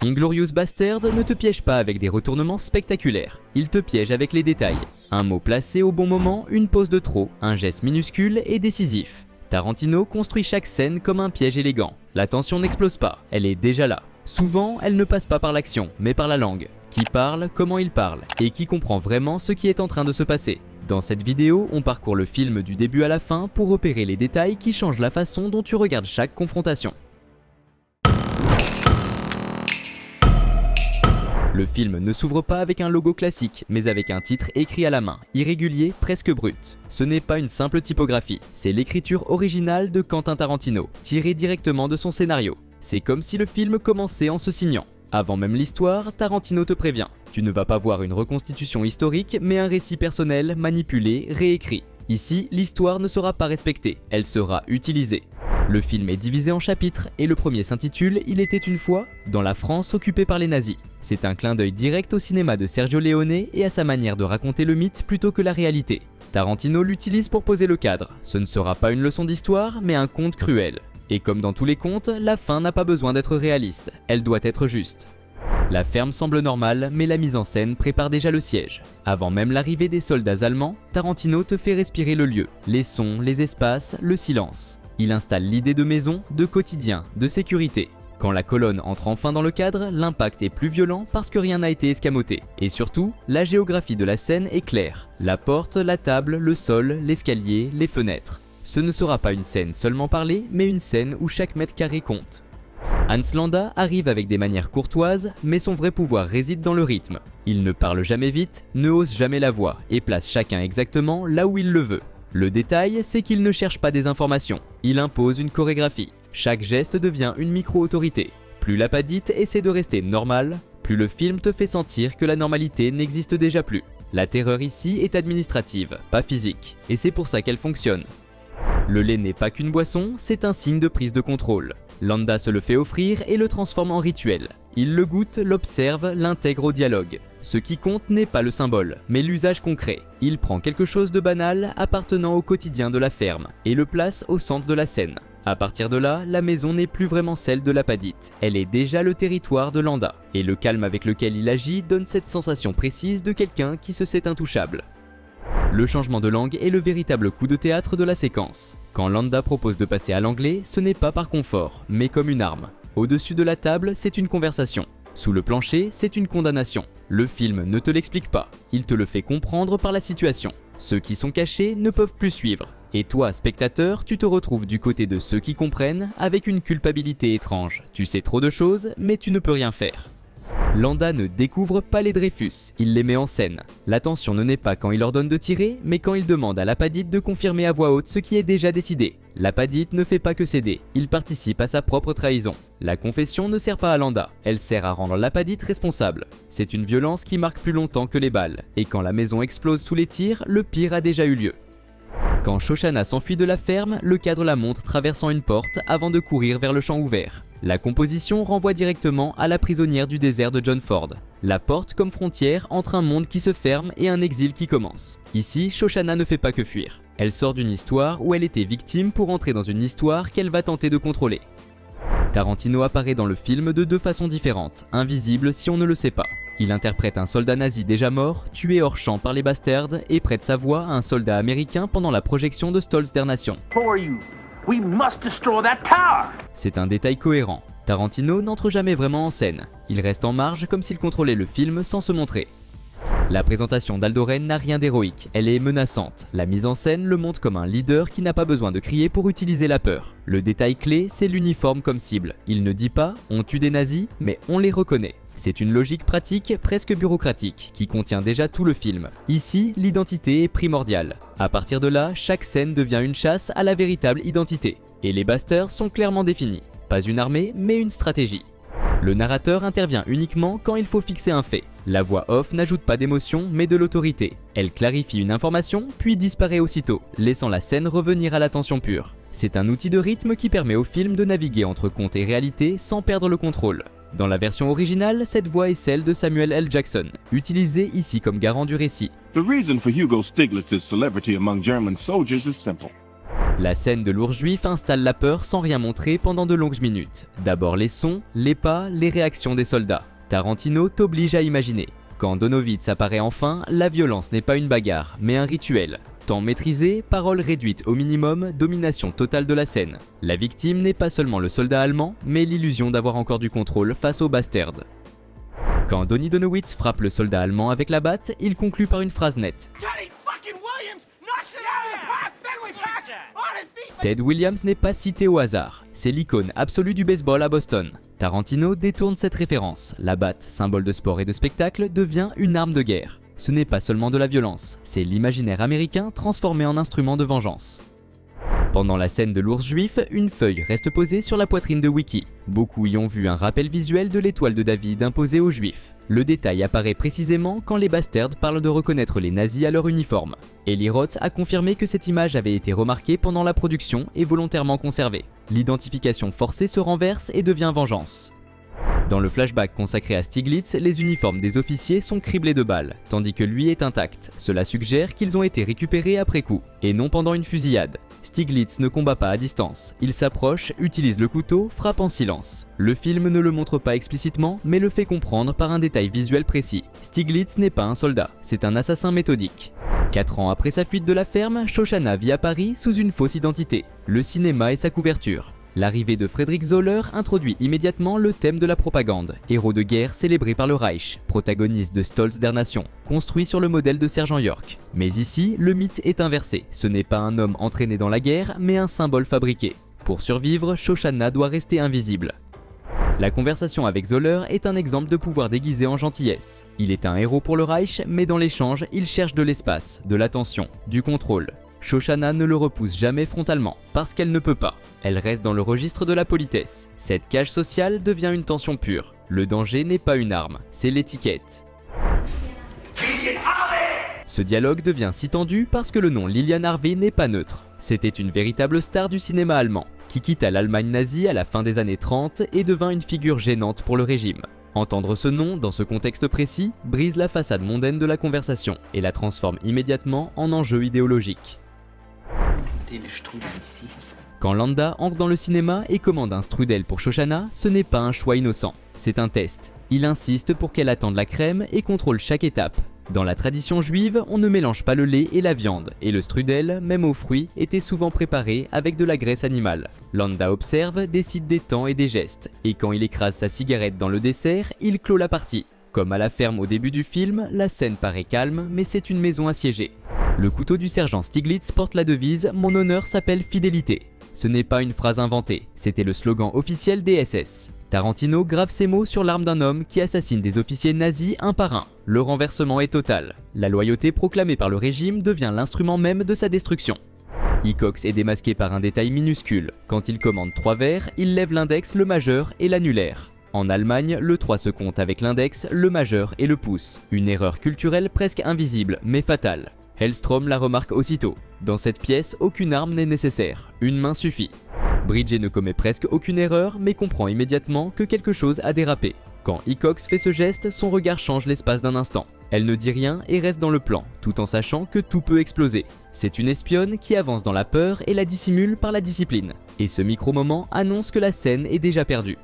Inglourious Basterds ne te piège pas avec des retournements spectaculaires, il te piège avec les détails. Un mot placé au bon moment, une pause de trop, un geste minuscule et décisif. Tarantino construit chaque scène comme un piège élégant. La tension n'explose pas, elle est déjà là. Souvent, elle ne passe pas par l'action, mais par la langue. Qui parle, comment il parle, et qui comprend vraiment ce qui est en train de se passer. Dans cette vidéo, on parcourt le film du début à la fin pour repérer les détails qui changent la façon dont tu regardes chaque confrontation. Le film ne s'ouvre pas avec un logo classique, mais avec un titre écrit à la main, irrégulier, presque brut. Ce n'est pas une simple typographie, c'est l'écriture originale de Quentin Tarantino, tirée directement de son scénario. C'est comme si le film commençait en se signant. Avant même l'histoire, Tarantino te prévient. Tu ne vas pas voir une reconstitution historique, mais un récit personnel, manipulé, réécrit. Ici, l'histoire ne sera pas respectée, elle sera utilisée. Le film est divisé en chapitres et le premier s'intitule « Il était une fois » dans la France occupée par les nazis. C'est un clin d'œil direct au cinéma de Sergio Leone et à sa manière de raconter le mythe plutôt que la réalité. Tarantino l'utilise pour poser le cadre. Ce ne sera pas une leçon d'histoire, mais un conte cruel. Et comme dans tous les contes, la fin n'a pas besoin d'être réaliste, elle doit être juste. La ferme semble normale, mais la mise en scène prépare déjà le siège. Avant même l'arrivée des soldats allemands, Tarantino te fait respirer le lieu, les sons, les espaces, le silence. Il installe l'idée de maison, de quotidien, de sécurité. Quand la colonne entre enfin dans le cadre, l'impact est plus violent parce que rien n'a été escamoté. Et surtout, la géographie de la scène est claire. La porte, la table, le sol, l'escalier, les fenêtres. Ce ne sera pas une scène seulement parlée, mais une scène où chaque mètre carré compte. Hans Landa arrive avec des manières courtoises, mais son vrai pouvoir réside dans le rythme. Il ne parle jamais vite, ne hausse jamais la voix, et place chacun exactement là où il le veut. Le détail, c'est qu'il ne cherche pas des informations, il impose une chorégraphie. Chaque geste devient une micro-autorité. Plus la padite essaie de rester normale, plus le film te fait sentir que la normalité n'existe déjà plus. La terreur ici est administrative, pas physique, et c'est pour ça qu'elle fonctionne. Le lait n'est pas qu'une boisson, c'est un signe de prise de contrôle. Landa se le fait offrir et le transforme en rituel. Il le goûte, l'observe, l'intègre au dialogue. Ce qui compte n'est pas le symbole, mais l'usage concret. Il prend quelque chose de banal appartenant au quotidien de la ferme et le place au centre de la scène. À partir de là, la maison n'est plus vraiment celle de la padite. Elle est déjà le territoire de Landa. Et le calme avec lequel il agit donne cette sensation précise de quelqu'un qui se sait intouchable. Le changement de langue est le véritable coup de théâtre de la séquence. Quand Landa propose de passer à l'anglais, ce n'est pas par confort, mais comme une arme. Au-dessus de la table, c'est une conversation. Sous le plancher, c'est une condamnation. Le film ne te l'explique pas, il te le fait comprendre par la situation. Ceux qui sont cachés ne peuvent plus suivre. Et toi, spectateur, tu te retrouves du côté de ceux qui comprennent, avec une culpabilité étrange. Tu sais trop de choses, mais tu ne peux rien faire. Landa ne découvre pas les Dreyfus, il les met en scène. La tension ne naît pas quand il ordonne de tirer, mais quand il demande à la padite de confirmer à voix haute ce qui est déjà décidé. La padite ne fait pas que céder, il participe à sa propre trahison. La confession ne sert pas à Landa, elle sert à rendre la padite responsable. C'est une violence qui marque plus longtemps que les balles, et quand la maison explose sous les tirs, le pire a déjà eu lieu. Quand Shoshana s'enfuit de la ferme, le cadre la montre traversant une porte avant de courir vers le champ ouvert. La composition renvoie directement à la prisonnière du désert de John Ford. La porte comme frontière entre un monde qui se ferme et un exil qui commence. Ici, Shoshana ne fait pas que fuir. Elle sort d'une histoire où elle était victime pour entrer dans une histoire qu'elle va tenter de contrôler. Tarantino apparaît dans le film de deux façons différentes, invisible si on ne le sait pas. Il interprète un soldat nazi déjà mort, tué hors champ par les Bastards, et prête sa voix à un soldat américain pendant la projection de Stolz der Nation. C'est un détail cohérent. Tarantino n'entre jamais vraiment en scène. Il reste en marge comme s'il contrôlait le film sans se montrer. La présentation d'Aldo Ren n'a rien d'héroïque, elle est menaçante. La mise en scène le montre comme un leader qui n'a pas besoin de crier pour utiliser la peur. Le détail clé, c'est l'uniforme comme cible. Il ne dit pas « on tue des nazis », mais on les reconnaît. C'est une logique pratique, presque bureaucratique, qui contient déjà tout le film. Ici, l'identité est primordiale. À partir de là, chaque scène devient une chasse à la véritable identité. Et les Bastards sont clairement définis. Pas une armée, mais une stratégie. Le narrateur intervient uniquement quand il faut fixer un fait. La voix off n'ajoute pas d'émotion, mais de l'autorité. Elle clarifie une information, puis disparaît aussitôt, laissant la scène revenir à l'attention pure. C'est un outil de rythme qui permet au film de naviguer entre conte et réalité sans perdre le contrôle. Dans la version originale, cette voix est celle de Samuel L. Jackson, utilisée ici comme garant du récit. The reason for Hugo Stiglitz's celebrity among German soldiers is simple. La scène de l'ours juif installe la peur sans rien montrer pendant de longues minutes. D'abord les sons, les pas, les réactions des soldats. Tarantino t'oblige à imaginer. Quand Donowitz apparaît enfin, la violence n'est pas une bagarre, mais un rituel. Temps maîtrisé, paroles réduites au minimum, domination totale de la scène. La victime n'est pas seulement le soldat allemand, mais l'illusion d'avoir encore du contrôle face au bastard. Quand Donnie Donowitz frappe le soldat allemand avec la batte, il conclut par une phrase nette. Ted Williams n'est pas cité au hasard, c'est l'icône absolue du baseball à Boston. Tarantino détourne cette référence, la batte, symbole de sport et de spectacle, devient une arme de guerre. Ce n'est pas seulement de la violence, c'est l'imaginaire américain transformé en instrument de vengeance. Pendant la scène de l'ours juif, une feuille reste posée sur la poitrine de Wiki. Beaucoup y ont vu un rappel visuel de l'étoile de David imposée aux juifs. Le détail apparaît précisément quand les bastards parlent de reconnaître les nazis à leur uniforme. Eli Roth a confirmé que cette image avait été remarquée pendant la production et volontairement conservée. L'identification forcée se renverse et devient vengeance. Dans le flashback consacré à Stiglitz, les uniformes des officiers sont criblés de balles, tandis que lui est intact. Cela suggère qu'ils ont été récupérés après coup, et non pendant une fusillade. Stiglitz ne combat pas à distance, il s'approche, utilise le couteau, frappe en silence. Le film ne le montre pas explicitement, mais le fait comprendre par un détail visuel précis. Stiglitz n'est pas un soldat, c'est un assassin méthodique. 4 ans après sa fuite de la ferme, Shoshana vit à Paris sous une fausse identité. Le cinéma est sa couverture. L'arrivée de Friedrich Zoller introduit immédiatement le thème de la propagande, héros de guerre célébré par le Reich, protagoniste de Stolz der Nation, construit sur le modèle de Sergent York. Mais ici, le mythe est inversé, ce n'est pas un homme entraîné dans la guerre, mais un symbole fabriqué. Pour survivre, Shoshana doit rester invisible. La conversation avec Zoller est un exemple de pouvoir déguisé en gentillesse. Il est un héros pour le Reich, mais dans l'échange, il cherche de l'espace, de l'attention, du contrôle. Shoshana ne le repousse jamais frontalement, parce qu'elle ne peut pas. Elle reste dans le registre de la politesse. Cette cage sociale devient une tension pure. Le danger n'est pas une arme, c'est l'étiquette. Ce dialogue devient si tendu parce que le nom Lilian Harvey n'est pas neutre. C'était une véritable star du cinéma allemand, qui quitta l'Allemagne nazie à la fin des années 30 et devint une figure gênante pour le régime. Entendre ce nom, dans ce contexte précis, brise la façade mondaine de la conversation et la transforme immédiatement en enjeu idéologique. Quand Landa entre dans le cinéma et commande un strudel pour Shoshana, ce n'est pas un choix innocent, c'est un test. Il insiste pour qu'elle attende la crème et contrôle chaque étape. Dans la tradition juive, on ne mélange pas le lait et la viande, et le strudel, même aux fruits, était souvent préparé avec de la graisse animale. Landa observe, décide des temps et des gestes, et quand il écrase sa cigarette dans le dessert, il clôt la partie. Comme à la ferme au début du film, la scène paraît calme, mais c'est une maison assiégée. Le couteau du sergent Stiglitz porte la devise « Mon honneur s'appelle fidélité ». Ce n'est pas une phrase inventée, c'était le slogan officiel des SS. Tarantino grave ces mots sur l'arme d'un homme qui assassine des officiers nazis un par un. Le renversement est total. La loyauté proclamée par le régime devient l'instrument même de sa destruction. Hickox est démasqué par un détail minuscule. Quand il commande 3 verres, il lève l'index, le majeur et l'annulaire. En Allemagne, le 3 se compte avec l'index, le majeur et le pouce. Une erreur culturelle presque invisible, mais fatale. Hellstrom la remarque aussitôt. Dans cette pièce, aucune arme n'est nécessaire, une main suffit. Bridget ne commet presque aucune erreur, mais comprend immédiatement que quelque chose a dérapé. Quand Hickox fait ce geste, son regard change l'espace d'un instant. Elle ne dit rien et reste dans le plan, tout en sachant que tout peut exploser. C'est une espionne qui avance dans la peur et la dissimule par la discipline. Et ce micro-moment annonce que la scène est déjà perdue.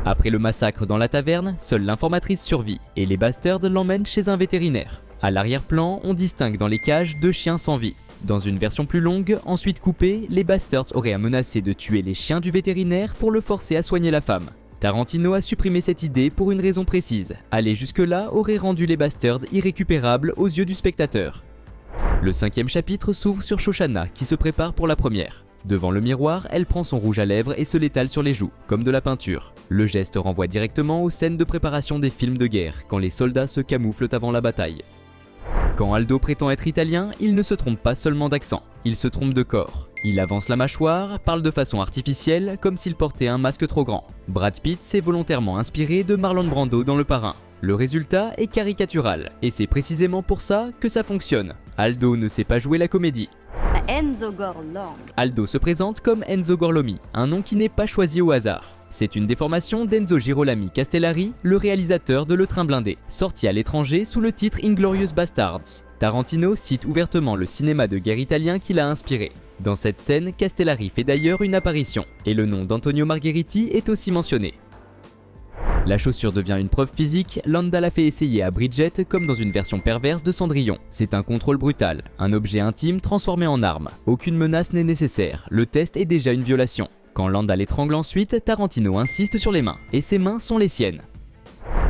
Après le massacre dans la taverne, seule l'informatrice survit, et les bastards l'emmènent chez un vétérinaire. À l'arrière-plan, on distingue dans les cages 2 chiens sans vie. Dans une version plus longue, ensuite coupée, les bastards auraient menacé de tuer les chiens du vétérinaire pour le forcer à soigner la femme. Tarantino a supprimé cette idée pour une raison précise. Aller jusque-là aurait rendu les bastards irrécupérables aux yeux du spectateur. Le 5e chapitre s'ouvre sur Shoshana qui se prépare pour la première. Devant le miroir, elle prend son rouge à lèvres et se l'étale sur les joues, comme de la peinture. Le geste renvoie directement aux scènes de préparation des films de guerre, quand les soldats se camouflent avant la bataille. Quand Aldo prétend être italien, il ne se trompe pas seulement d'accent, il se trompe de corps. Il avance la mâchoire, parle de façon artificielle, comme s'il portait un masque trop grand. Brad Pitt s'est volontairement inspiré de Marlon Brando dans Le Parrain. Le résultat est caricatural, et c'est précisément pour ça que ça fonctionne. Aldo ne sait pas jouer la comédie. Enzo Gorlami. Aldo se présente comme Enzo Gorlami, un nom qui n'est pas choisi au hasard. C'est une déformation d'Enzo Girolami Castellari, le réalisateur de Le Train blindé, sorti à l'étranger sous le titre Inglorious Bastards. Tarantino cite ouvertement le cinéma de guerre italien qui l'a inspiré. Dans cette scène, Castellari fait d'ailleurs une apparition, et le nom d'Antonio Margheriti est aussi mentionné. La chaussure devient une preuve physique, Landa l'a fait essayer à Bridget comme dans une version perverse de Cendrillon. C'est un contrôle brutal, un objet intime transformé en arme. Aucune menace n'est nécessaire, le test est déjà une violation. Quand Landa l'étrangle ensuite, Tarantino insiste sur les mains, et ses mains sont les siennes.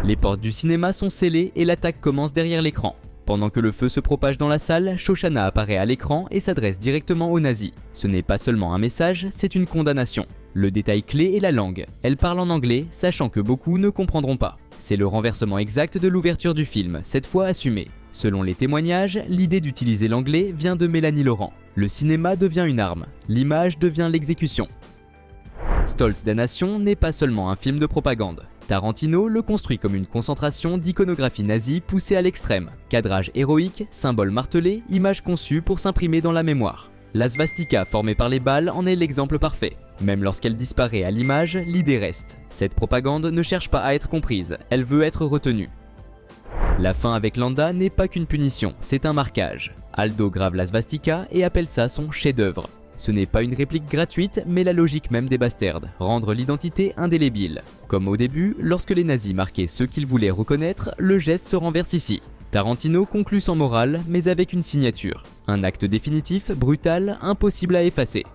Les portes du cinéma sont scellées et l'attaque commence derrière l'écran. Pendant que le feu se propage dans la salle, Shoshana apparaît à l'écran et s'adresse directement aux nazis. Ce n'est pas seulement un message, c'est une condamnation. Le détail clé est la langue. Elle parle en anglais, sachant que beaucoup ne comprendront pas. C'est le renversement exact de l'ouverture du film, cette fois assumé. Selon les témoignages, l'idée d'utiliser l'anglais vient de Mélanie Laurent. Le cinéma devient une arme, l'image devient l'exécution. Stolz Damnation n'est pas seulement un film de propagande. Tarantino le construit comme une concentration d'iconographie nazie poussée à l'extrême. Cadrage héroïque, symboles martelés, images conçues pour s'imprimer dans la mémoire. La svastika formée par les balles en est l'exemple parfait. Même lorsqu'elle disparaît à l'image, l'idée reste. Cette propagande ne cherche pas à être comprise, elle veut être retenue. La fin avec Landa n'est pas qu'une punition, c'est un marquage. Aldo grave la svastika et appelle ça son chef-d'œuvre. Ce n'est pas une réplique gratuite, mais la logique même des bastards, rendre l'identité indélébile. Comme au début, lorsque les nazis marquaient ceux qu'ils voulaient reconnaître, le geste se renverse ici. Tarantino conclut sans morale, mais avec une signature. Un acte définitif, brutal, impossible à effacer.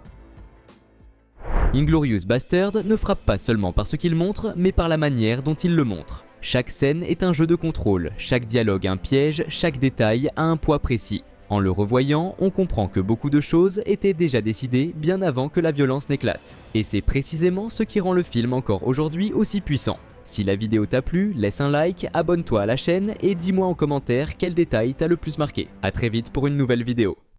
Inglourious Basterds ne frappe pas seulement par ce qu'il montre, mais par la manière dont il le montre. Chaque scène est un jeu de contrôle, chaque dialogue un piège, chaque détail a un poids précis. En le revoyant, on comprend que beaucoup de choses étaient déjà décidées bien avant que la violence n'éclate. Et c'est précisément ce qui rend le film encore aujourd'hui aussi puissant. Si la vidéo t'a plu, laisse un like, abonne-toi à la chaîne et dis-moi en commentaire quel détail t'a le plus marqué. A très vite pour une nouvelle vidéo.